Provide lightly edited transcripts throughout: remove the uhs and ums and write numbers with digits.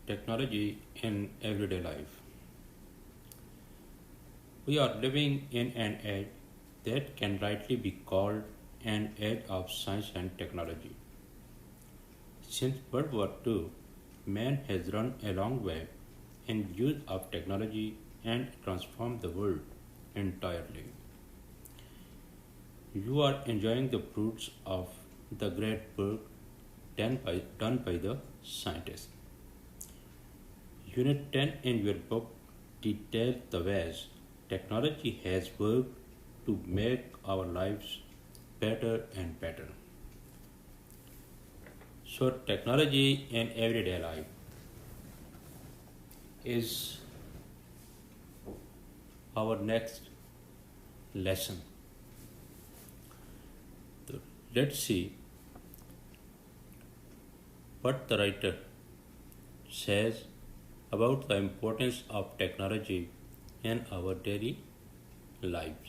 Technology in everyday life. We are living in an age that can rightly be called an age of science and technology. Since World War II, man has run a long way in use of technology and transformed the world entirely. You are enjoying the fruits of the great work done by the scientists. Unit 10 in your book details the ways technology has worked to make our lives better and better. So, technology in everyday life is our next lesson. So, let's see what the writer says about the importance of technology in our daily lives.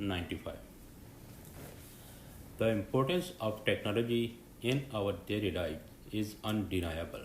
95. The importance of technology in our daily life is undeniable.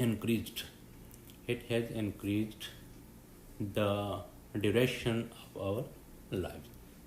increased the duration of our life,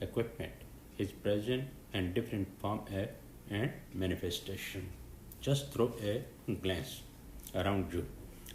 equipment is present in different form and manifestation. Just throw a glance around you.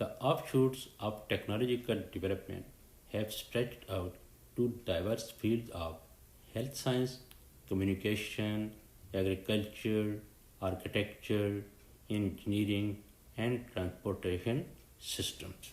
The offshoots of technological development have stretched out to diverse fields of health science, communication, agriculture, architecture, engineering and transportation systems.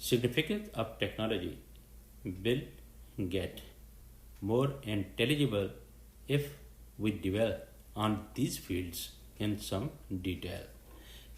Significance of technology will get more intelligible if we dwell on these fields in some detail.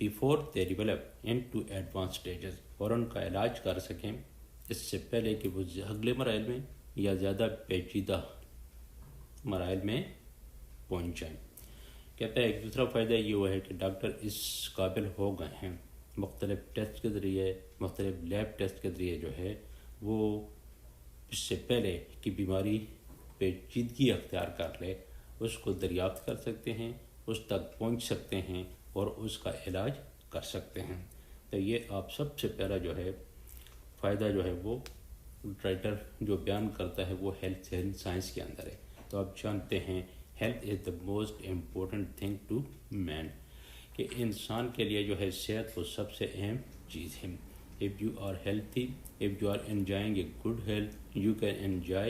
before they develop into advanced stages, اور ان کا علاج کر سکیں اس سے پہلے کہ وہ اگلے مراحل میں یا زیادہ پیچیدہ مراحل میں پہنچ جائیں. کہتا ہے ایک دوسرا فائدہ یہ ہوا ہے کہ ڈاکٹر اس قابل ہو گئے ہیں مختلف ٹیسٹ کے ذریعے، مختلف لیب ٹیسٹ کے ذریعے جو ہے وہ اس سے پہلے کہ بیماری پیچیدگی اختیار کر لے اس کو دریافت کر سکتے ہیں، اس تک پہنچ سکتے ہیں اور اس کا علاج کر سکتے ہیں. تو یہ آپ سب سے پہلا جو ہے فائدہ جو ہے وہ رائٹر جو بیان کرتا ہے وہ ہیلتھ سائنس کے اندر ہے. تو آپ جانتے ہیں health is the most important thing to man, کہ انسان کے لیے جو ہے صحت وہ سب سے اہم چیز ہے. if you are healthy, if you are enjoying a good health, you can enjoy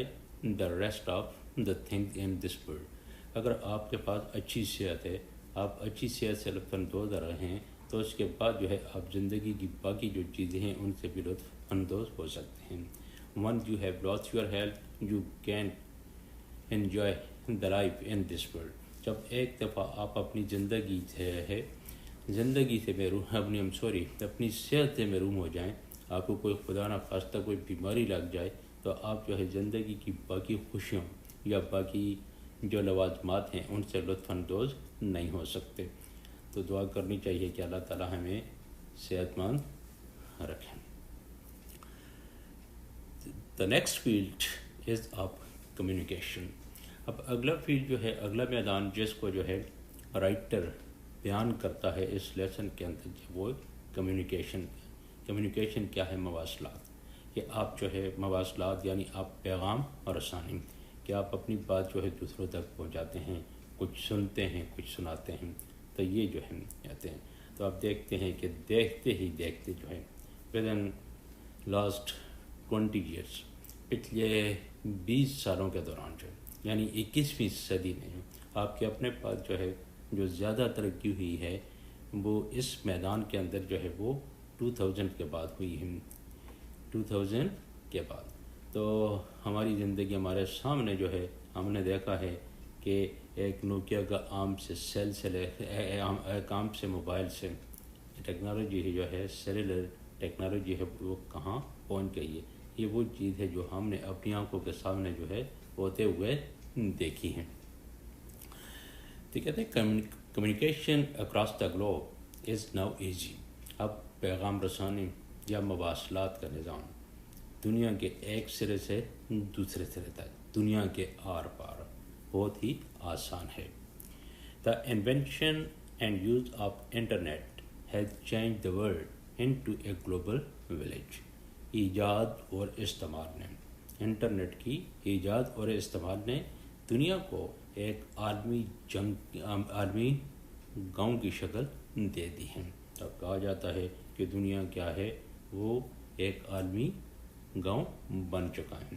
the rest of the things in this world. اگر آپ کے پاس اچھی صحت ہے، آپ اچھی صحت سے لطف اندوز رہے ہیں تو اس کے بعد جو ہے آپ زندگی کی باقی جو چیزیں ہیں ان سے بھی لطف اندوز ہو سکتے ہیں. once you have lost your health, you can't enjoy the life in this world. جب ایک دفعہ آپ اپنی زندگی سے اپنی صحت سے محروم ہو جائیں، آپ کو کوئی خدا نہ خواستہ کوئی بیماری لگ جائے تو آپ جو ہے زندگی کی باقی خوشیوں یا باقی جو لوازمات ہیں ان سے لطف اندوز نہیں ہو سکتے. تو دعا کرنی چاہیے کہ اللہ تعالی ہمیں صحت مند رکھیں. The next field is of communication. اب اگلا فیلڈ جو ہے، اگلا میدان جس کو جو ہے رائٹر بیان کرتا ہے اس لیسن کے اندر وہ کمیونیکیشن کیا ہے؟ مواصلات. کہ آپ جو ہے مواصلات یعنی آپ پیغام اور رسانی، کہ آپ اپنی بات جو ہے دوسروں تک پہنچاتے ہیں، کچھ سنتے ہیں، کچھ سناتے ہیں. تو یہ جو ہے کہتے ہیں. تو آپ دیکھتے ہیں کہ دیکھتے جو ہے ودن لاسٹ 20 years، پچھلے 20 سالوں کے دوران جو ہے یعنی 21ویں صدی میں آپ کے اپنے پاس جو ہے جو زیادہ ترقی ہوئی ہے وہ اس میدان کے اندر جو ہے وہ 2000 کے بعد ہوئی ہے. 2000 کے بعد تو ہماری زندگی ہمارے سامنے جو ہے ہم نے دیکھا ہے کہ ایک نوکیا کا عام سے سیل سے ایک عام سے موبائل سے ٹیکنالوجی جو ہے سیلولر ٹیکنالوجی ہے وہ کہاں پہنچ گئی ہے. یہ وہ چیز ہے جو ہم نے اپنی آنکھوں کے سامنے جو ہے ہوتے ہوئے دیکھی ہیں. تو کہتے ہیں communication across the globe is now easy. اب پیغام رسانی یا مواصلات کا نظام دنیا کے ایک سرے سے دوسرے سرے تک، دنیا کے آر پار بہت ہی آسان ہے. The invention and use of internet has change the world into a global village. ایجاد اور استعمال نے، انٹرنیٹ کی ایجاد اور استعمال نے دنیا کو ایک عالمی گاؤں کی شکل دے دی ہے. اب کہا جاتا ہے کہ دنیا کیا ہے، وہ ایک عالمی گاؤں بن چکا ہے.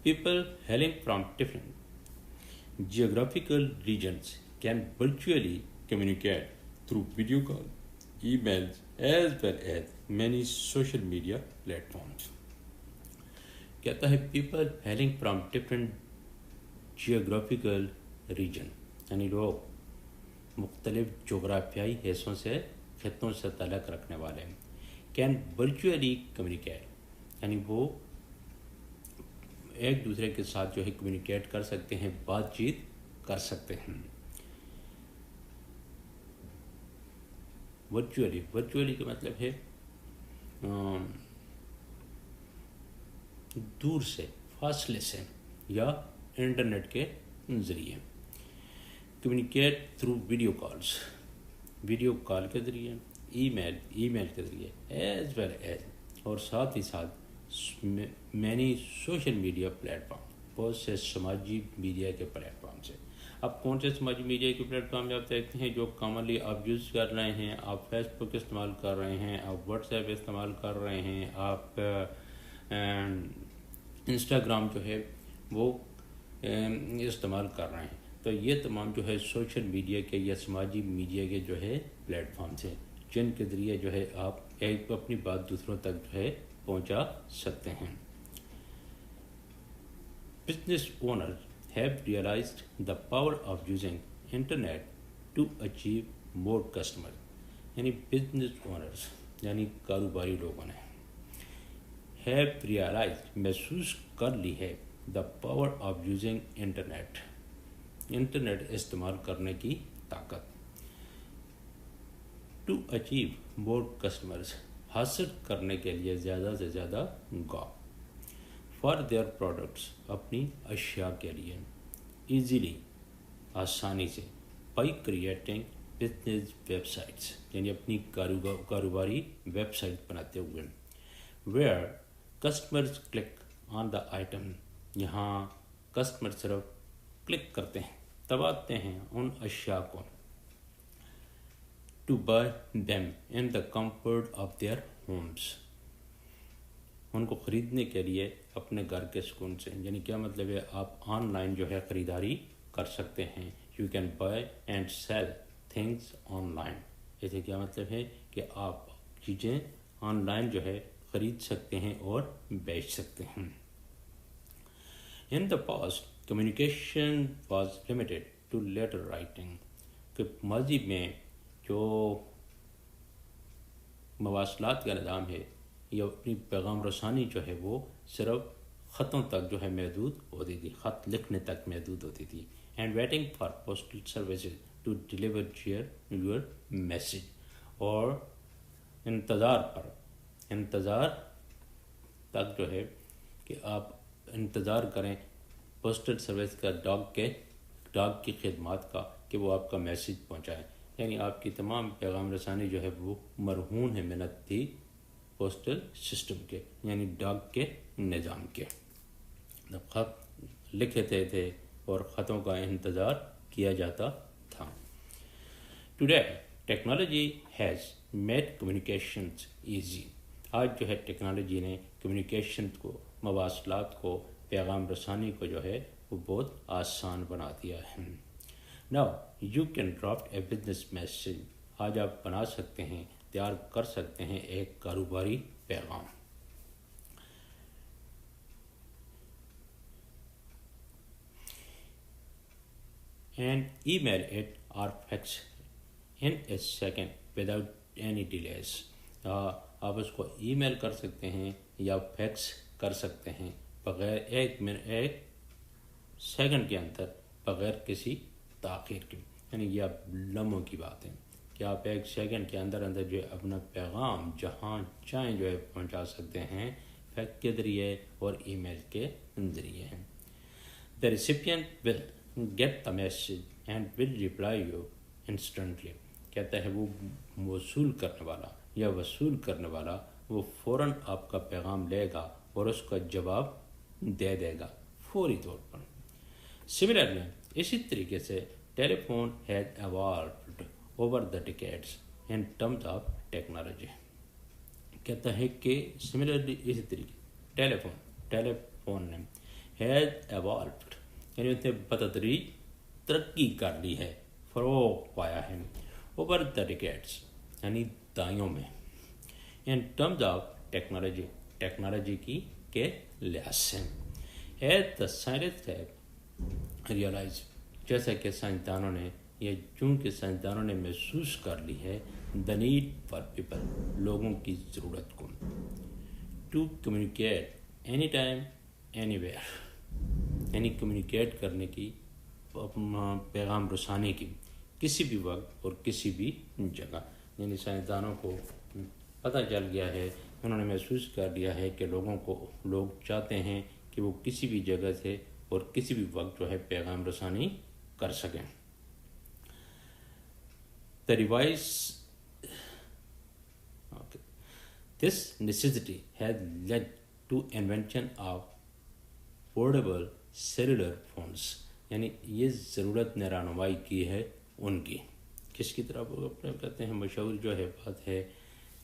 People hailing from different geographical regions can virtually communicate through video call, emails, as well as many social media platforms. کہتا ہے people hailing from different geographical region، یعنی لوگ مختلف جغرافیائی حصوں سے خطوں سے تعلق رکھنے والے ہیں. کین ورچولی کمیونیکیٹ، یعنی وہ ایک دوسرے کے ساتھ جو ہے کمیونیکیٹ کر سکتے ہیں، بات چیت کر سکتے ہیں. ورچولی کا مطلب ہے دور سے، فاصلے سے یا انٹرنیٹ کے ذریعے. کمیونیکیٹ تھرو ویڈیو کال کے ذریعے، ای میل کے ذریعے، ایز ویل ایز، اور ساتھ ہی ساتھ مینی سوشل میڈیا پلیٹفارم، بہت سے سماجی میڈیا کے پلیٹفارم سے. اب کون سے سماجی میڈیا کے پلیٹفارم آپ دیکھتے ہیں جو کامنلی آپ یوز کر رہے ہیں؟ آپ فیس بک استعمال کر رہے ہیں، آپ واٹس ایپ استعمال کر رہے ہیں، آپ انسٹاگرام جو ہے وہ استعمال کر رہے ہیں. تو یہ تمام جو ہے سوشل میڈیا کے یا سماجی میڈیا کے جو ہے پلیٹ فارمس ہیں جن کے ذریعے جو ہے آپ ایک اپنی بات دوسروں تک جو ہے پہنچا سکتے ہیں. Business owner have realized the power of using internet to achieve more customers. یعنی بزنس اونرز یعنی کاروباری لوگوں نے ہیو ریئلائز محسوس کر لی ہے the power of using internet استعمال کرنے کی طاقت ٹو اچیو مور کسٹمرز حاصل کرنے کے لیے زیادہ سے زیادہ گاہک فار دیئر پروڈکٹس اپنی اشیاء کے لیے ایزیلی آسانی سے by creating business websites یعنی اپنی کاروباری ویب سائٹ بناتے ہوئے where customers click on the item یہاں کسٹمر صرف کلک کرتے ہیں دباتے ہیں ان اشیاء کو to buy them in the comfort of their homes ان کو خریدنے کے لیے اپنے گھر کے سکون سے یعنی کیا مطلب ہے آپ آن لائن جو ہے خریداری کر سکتے ہیں you can buy and sell things online اسے کیا مطلب ہے کہ آپ چیزیں آن لائن جو ہے خرید سکتے ہیں اور بیچ سکتے ہیں in the past communication was limited to letter writing کہ ماضی میں جو مواصلات کا نظام ہے یا اپنی پیغام رسانی جو ہے وہ صرف خطوں تک جو ہے محدود ہوتی تھی خط لکھنے تک محدود ہوتی تھی and waiting for postal services to deliver your message اور انتظار تک جو ہے کہ آپ انتظار کریں پوسٹل سروس کا ڈاک کی خدمات کا کہ وہ آپ کا میسیج پہنچائے یعنی آپ کی تمام پیغام رسانی جو ہے وہ مرہون ہے منت تھی پوسٹل سسٹم کے یعنی ڈاک کے نظام کے خط لکھتے تھے اور خطوں کا انتظار کیا جاتا تھا today technology has made communications easy آج جو ہے ٹیکنالوجی نے کمیونیکیشن کو مواصلات کو پیغام رسانی کو جو ہے وہ بہت آسان بنا دیا ہے now you can draft a business message آج آپ بنا سکتے ہیں تیار کر سکتے ہیں ایک کاروباری پیغام and email it or fax in a second without any delays آپ اس کو ای میل کر سکتے ہیں یا فیکس کر سکتے ہیں بغیر ایک سیکنڈ کے اندر بغیر کسی تاخیر کے یعنی یہ لمحوں کی بات ہے کہ آپ ایک سیکنڈ کے اندر جو ہے اپنا پیغام جہاں چاہیں جو ہے پہنچا سکتے ہیں فیکس کے ذریعے اور ای میل کے ذریعے ہیں the recipient will get the message and will reply you instantly کہتا ہے وہ وصول کرنے والا وہ فوراً آپ کا پیغام لے گا اور اس کا جواب دے دے گا فوری طور پر سملرلی اسی طریقے سے telephone has evolved over the decades in terms of technology کہتا ہے کہ سملرلی اسی طریقے ٹیلی فون نے ہیز ایوالوڈ یعنی اسے بتدریج ترقی کر لی ہے فروغ پایا ہے اوور دا ڈیکیڈس یعنی دائیوں میں ان ٹرمز آف ٹیکنالوجی کی کے لحاظ سے as the science have realise جیسا کہ سائنسدانوں نے یا چونکہ سائنسدانوں نے محسوس کر لی ہے دا نیڈ فار پیپل لوگوں کی ضرورت کو to communicate any time anywhere یعنی کمیونیکیٹ کرنے کی پیغام رسانی کی کسی بھی وقت اور کسی بھی جگہ یعنی سائنسدانوں کو پتہ چل گیا ہے انہوں نے محسوس کر لیا ہے کہ لوگ چاہتے ہیں کہ وہ کسی بھی جگہ سے اور کسی بھی وقت جو ہے پیغام رسانی کر سکیں This necessity has led to invention of portable cellular phones یعنی یہ ضرورت نے رہنمائی کی ہے ان کی کس کی طرف کہتے ہیں مشہور جو ہے بات ہے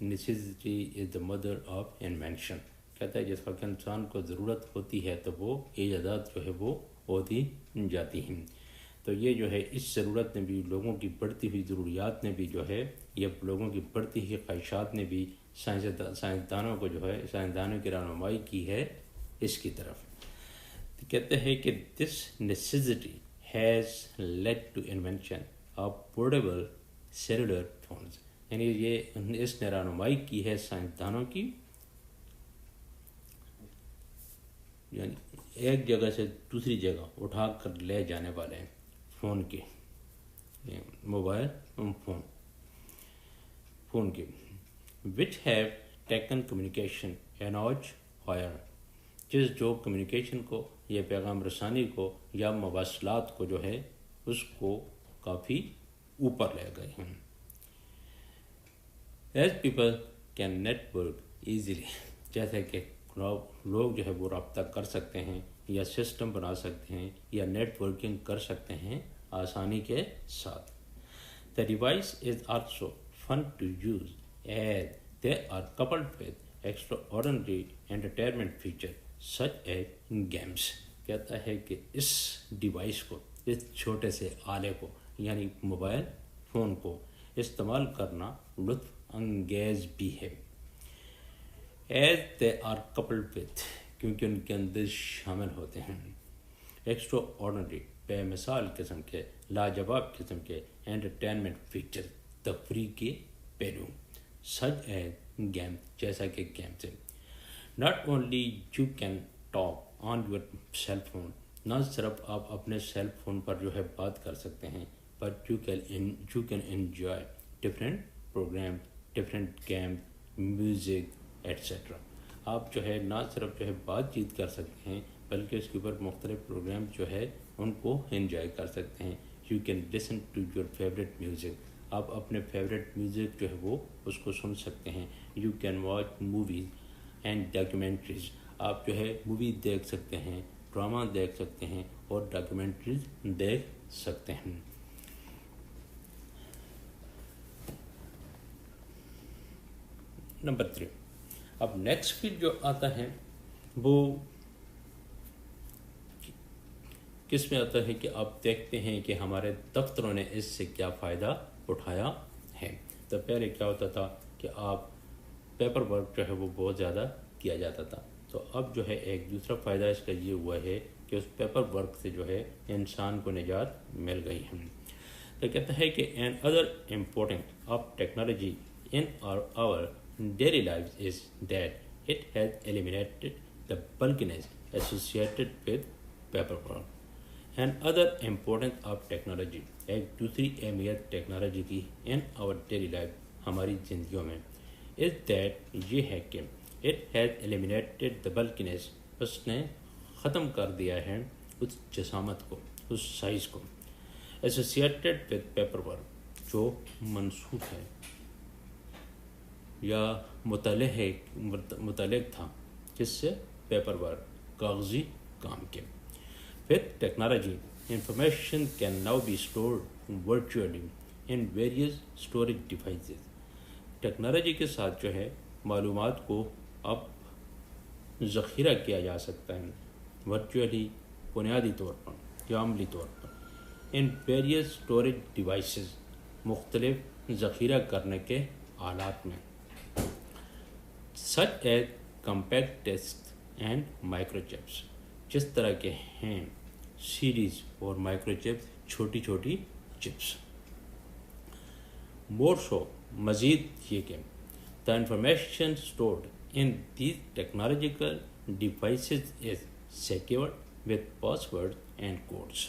necessity is the mother of invention کہتا ہے جس وقت انسان کو ضرورت ہوتی ہے تو وہ ایجادات جو ہے وہ ہوتی جاتی ہیں تو یہ جو ہے اس ضرورت نے بھی لوگوں کی بڑھتی ہوئی ضروریات نے بھی جو ہے یہ لوگوں کی بڑھتی ہوئی خواہشات نے بھی سائنسدانوں کو جو ہے سائنسدانوں کی رہنمائی کی ہے اس کی طرف کہتے ہیں کہ this necessity has led to invention of portable cellular phones یعنی یہ اس نے رہنمائی کی ہے سائنسدانوں کی، یعنی ایک جگہ سے دوسری جگہ اٹھا کر لے جانے والے ہیں فون کے، موبائل فون کے which have taken communication a notch higher، جو کمیونیکیشن کو یا پیغام رسانی کو یا مواصلات کو جو ہے اس کو کافی اوپر لے گئے ہیں۔ As people can network easily, جیسے کہ لوگ جو ہے وہ رابطہ کر سکتے ہیں یا سسٹم بنا سکتے ہیں یا نیٹ ورکنگ کر سکتے ہیں آسانی کے ساتھ۔ The device is also fun to use as they are coupled with extraordinary entertainment features such as games۔ کہتا ہے کہ اس ڈیوائس کو، اس چھوٹے سے آلے کو یعنی موبائل فون کو استعمال کرنا لطف انگیز بھی ہے۔ As they are coupled with، کیونکہ ان کے اندر شامل ہوتے ہیں ایکسٹرا آرڈنری، بے مثال قسم کے، لاجواب قسم کے انٹرٹینمنٹ فیچر، تفریح کے پہلو، سچ ایز گیم، جیسا کہ گیم سے۔ Not only you can talk on your cell phone, نہ صرف آپ اپنے سیل فون پر جو ہے بات کر سکتے ہیں، but you can enjoy different program, different game, music etcetera. آپ جو ہے نہ صرف جو ہے بات چیت کر سکتے ہیں بلکہ اس کے اوپر مختلف پروگرام جو ہے ان کو انجوائے کر سکتے ہیں۔ You can listen to your favourite music, آپ اپنے فیوریٹ میوزک جو ہے وہ اس کو سن سکتے ہیں۔ You can watch movies and documentaries, آپ جو ہے مووی دیکھ سکتے ہیں، ڈرامہ دیکھ سکتے ہیں اور ڈاکیومنٹریز دیکھ سکتے ہیں۔ نمبر 3، اب نیکسٹ فیلڈ جو آتا ہے وہ کس میں آتا ہے کہ آپ دیکھتے ہیں کہ ہمارے دفتروں نے اس سے کیا فائدہ اٹھایا ہے۔ تو پہلے کیا ہوتا تھا کہ آپ پیپر ورک جو ہے وہ بہت زیادہ کیا جاتا تھا، تو اب جو ہے ایک دوسرا فائدہ اس کا یہ ہوا ہے کہ اس پیپر ورک سے جو ہے انسان کو نجات مل گئی ہے۔ تو کہتا ہے کہ another important of technology in our daily lives is that it has eliminated the bulkiness associated with paperwork۔ And other important of technology، ایک دوسری اہمیت ٹیکنالوجی کی in our daily life، ہماری زندگیوں میں، is that یہ ہے کہ it has eliminated the bulkiness، اس نے ختم کر دیا ہے اس جسامت کو، اس سائز کو، associated with paperwork، جو منسوخ ہے یا متعلق تھا جس سے پیپر ورک، کاغذی کام کے۔ With technology، information can now be stored virtually in various storage devices۔ Technology کے ساتھ جو ہے معلومات کو اب ذخیرہ کیا جا سکتا ہے ورچوئلی، بنیادی طور پر یا عملی طور پر، in various storage devices، مختلف ذخیرہ کرنے کے آلات میں، such as compact discs and microchips، جس طرح کے ہیں سیریز اور مائکرو چپس، چھوٹی چھوٹی چپس۔ مور سو، مزید یہ کہ the information stored in these technological devices is secured with passwords and codes،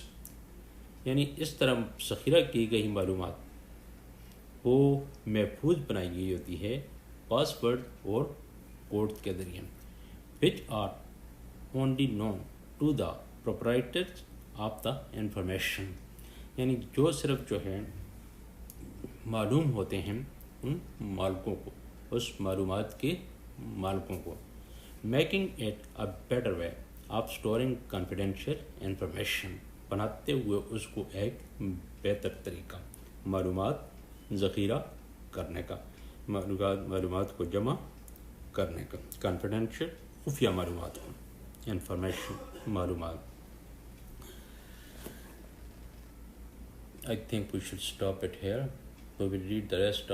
یعنی اس طرح ذخیرہ کی گئی معلومات وہ محفوظ بنائی گئی ہوتی ہے پاسورڈ اور کوڈ کے ذریعے، which are only known to the proprietors of the information، یعنی جو صرف جو ہے معلوم ہوتے ہیں ان مالکوں کو، اس معلومات کے مالکوں کو۔ Making it a better way of storing confidential information, بناتے ہوئے اس کو ایک بہتر طریقہ معلومات ذخیرہ کرنے کا، معلومات کو جمع کرنے کا، کانفیڈینشیل خفیہ معلومات کو، انفارمیشن معلومات۔ I think we should stop it here. We will read the rest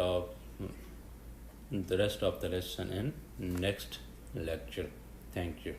of the lesson in next lecture. Thank you.